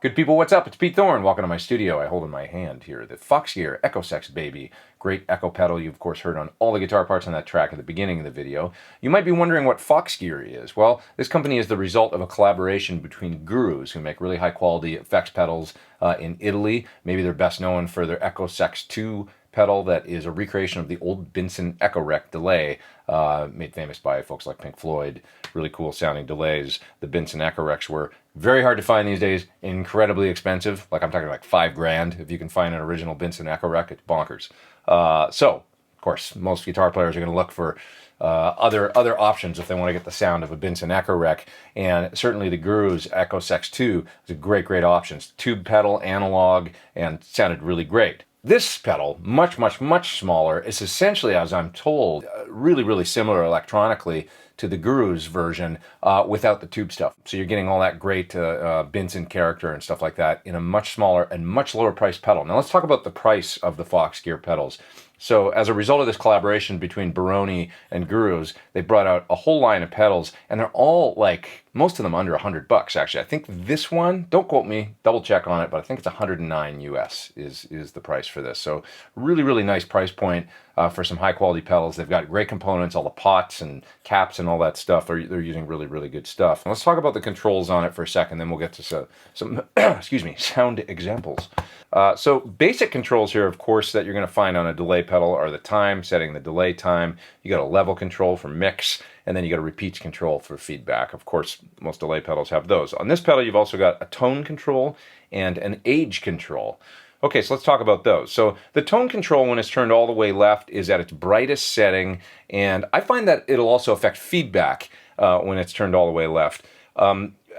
Good people, what's up? It's Pete Thorn. Welcome to my studio. I hold in my hand here the Foxgear Echosex baby. Great echo pedal you of course heard on all the guitar parts on that track at the beginning of the video. You might be wondering what Foxgear is. Well, this company is the result of a collaboration between gurus who make really high quality effects pedals in Italy. Maybe they're best known for their Echosex 2 pedal that is a recreation of the old Binson Echorec delay, made famous by folks like Pink Floyd. Really cool sounding delays. The Binson Echorecs were very hard to find these days, incredibly expensive. Like I'm talking like $5,000 if you can find an original Binson Echorec. It's bonkers. So, of course, most guitar players are going to look for other options if they want to get the sound of a Binson Echorec, and certainly the Guru's Echosex 2 is a great option. Tube pedal, analog, and sounded really great. This pedal, much smaller, is essentially, as I'm told, really similar electronically to the Guru's version without the tube stuff. So you're getting all that great Binson character and stuff like that in a much smaller and much lower priced pedal. Now let's talk about the price of the Foxgear pedals. So as a result of this collaboration between Baroni and Guru's, they brought out a whole line of pedals, and they're all like, most of them under $100 actually. I think this one, don't quote me, double check on it, but I think it's 109 US is the price for this. So really nice price point for some high quality pedals. They've got great components, all the pots and caps and all that stuff. They're using really good stuff. Now let's talk about the controls on it for a second, then we'll get to some excuse me, sound examples. So basic controls here, of course, that you're going to find on a delay pedal are the time, setting the delay time. You got a level control for mix, and then you got a repeats control for feedback. Of course, most delay pedals have those. On this pedal, you've also got a tone control and an age control. Okay, so let's talk about those. So the tone control, when it's turned all the way left, is at its brightest setting, and I find that it'll also affect feedback when it's turned all the way left.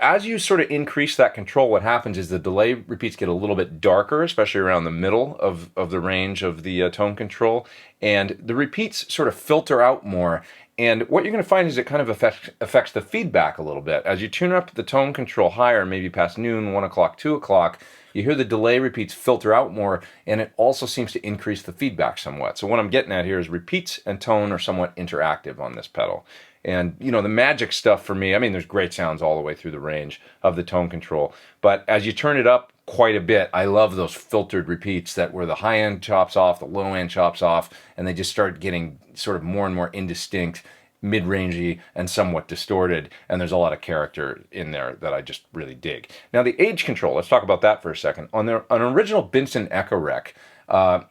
As you sort of increase that control, what happens is the delay repeats get a little bit darker, especially around the middle of the range of the tone control, and the repeats sort of filter out more. And what you're going to find is it kind of affects the feedback a little bit. As you tune up the tone control higher, maybe past noon, 1 o'clock, 2 o'clock, you hear the delay repeats filter out more, and it also seems to increase the feedback somewhat. So what I'm getting at here is repeats and tone are somewhat interactive on this pedal. And, you know, the magic stuff for me, I mean, there's great sounds all the way through the range of the tone control. But as you turn it up quite a bit, I love those filtered repeats that where the high end chops off, the low end chops off, and they just start getting sort of more and more indistinct, mid-rangey, and somewhat distorted. And there's a lot of character in there that I just really dig. Now, the age control, let's talk about that for a second. On an original Binson Echorec,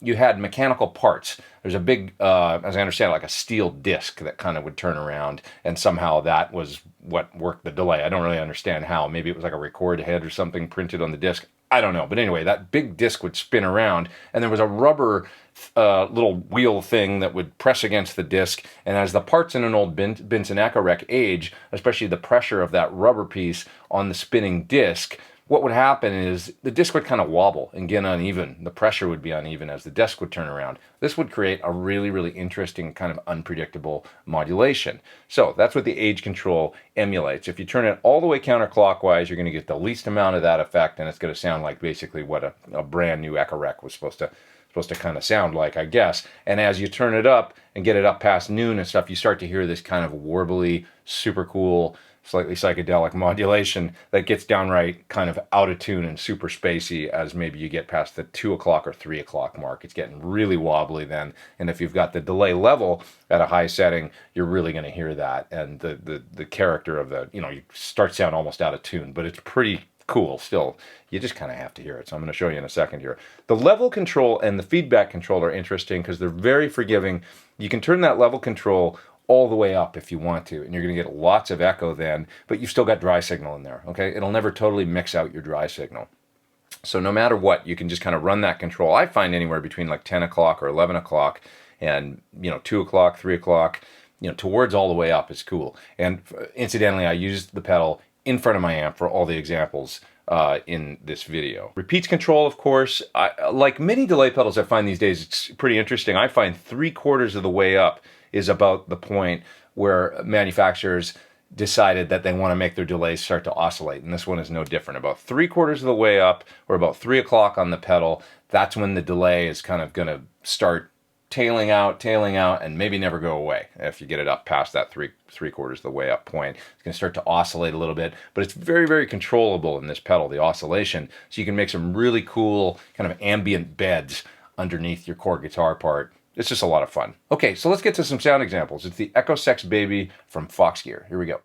you had mechanical parts. There's a big, as I understand, like a steel disc that kind of would turn around, and somehow that was what worked the delay. I don't really understand how. Maybe it was like a record head or something printed on the disc. I don't know. But anyway, that big disc would spin around, and there was a rubber little wheel thing that would press against the disc. And as the parts in an old Binson Echorec age, especially the pressure of that rubber piece on the spinning disc, what would happen is the disc would kind of wobble and get uneven. The pressure would be uneven as the disc would turn around. This would create a really interesting kind of unpredictable modulation. So that's what the age control emulates. If you turn it all the way counterclockwise, you're going to get the least amount of that effect, and it's going to sound like basically what a brand new Echorec was supposed to kind of sound like, I guess. And as you turn it up and get it up past noon and stuff, you start to hear this kind of warbly, super cool, slightly psychedelic modulation that gets downright kind of out of tune and super spacey as maybe you get past the 2 o'clock or 3 o'clock mark. It's getting really wobbly then, and if you've got the delay level at a high setting, you're really going to hear that, and the character of the, you know, you start to sound almost out of tune, but it's pretty cool still. You just kind of have to hear it. So I'm going to show you in a second here. The level control and the feedback control are interesting because they're very forgiving. You can turn that level control all the way up if you want to, and you're going to get lots of echo then, but you've still got dry signal in there, okay? It'll never totally mix out your dry signal. So no matter what, you can just kind of run that control. I find anywhere between like 10 o'clock or 11 o'clock and, you know, 2 o'clock, 3 o'clock, you know, towards all the way up is cool. And incidentally, I used the pedal in front of my amp for all the examples in this video. Repeats control, of course, like many delay pedals I find these days, it's pretty interesting. I find 3/4 of the way up is about the point where manufacturers decided that they want to make their delays start to oscillate, and this one is no different. About 3/4 of the way up, or about 3 o'clock on the pedal, that's when the delay is kind of going to start tailing out, and maybe never go away. If you get it up past that three quarters of the way up point, it's going to start to oscillate a little bit, but it's very, very controllable in this pedal, the oscillation. So you can make some really cool kind of ambient beds underneath your core guitar part. It's just a lot of fun. Okay, so let's get to some sound examples. It's the Echosex Baby from Foxgear. Here we go.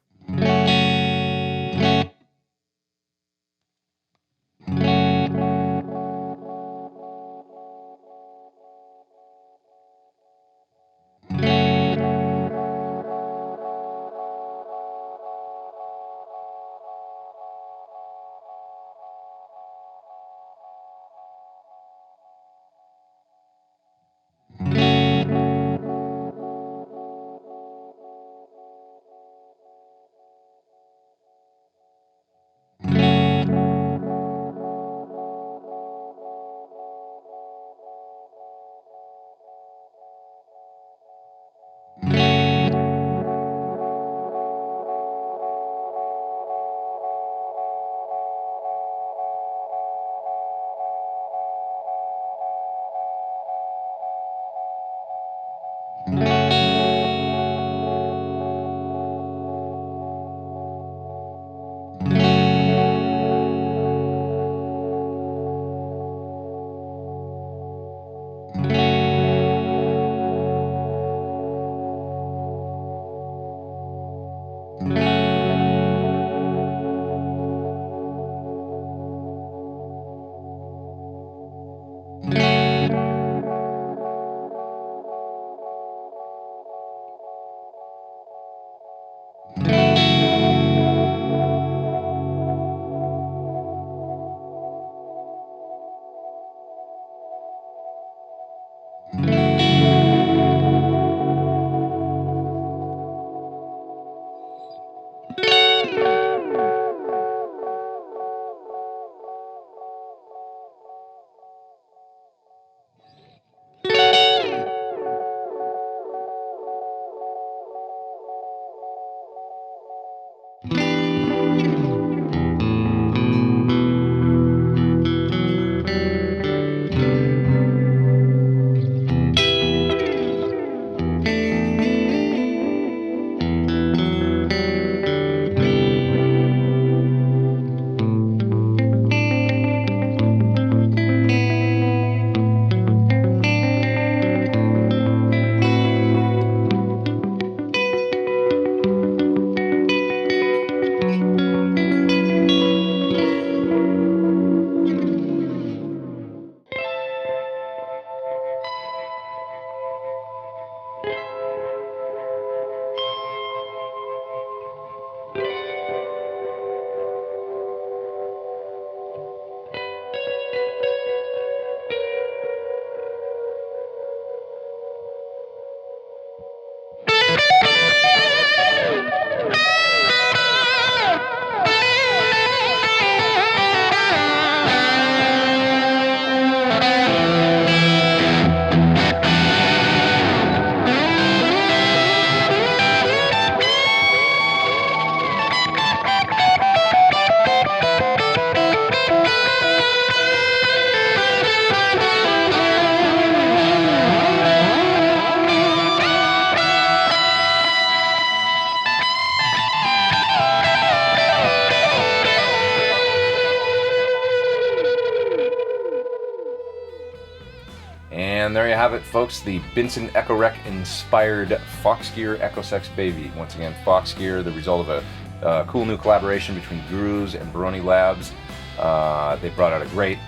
And there you have it, folks, the Binson Echorec inspired Foxgear Echosex Baby. Once again, Foxgear, the result of a cool new collaboration between Gurus and Baroni Labs. They brought out a great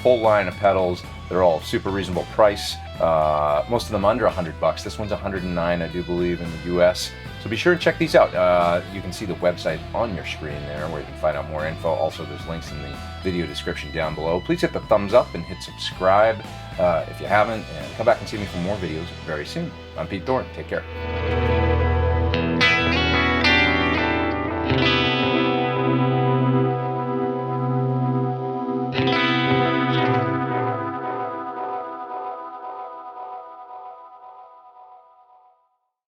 full line of pedals. They're all super reasonable price. Most of them under $100. This one's $109, I do believe, in the US. So be sure to check these out. You can see the website on your screen there where you can find out more info. Also, there's links in the video description down below. Please hit the thumbs up and hit subscribe if you haven't, and come back and see me for more videos very soon. I'm Pete Thorn. Take care.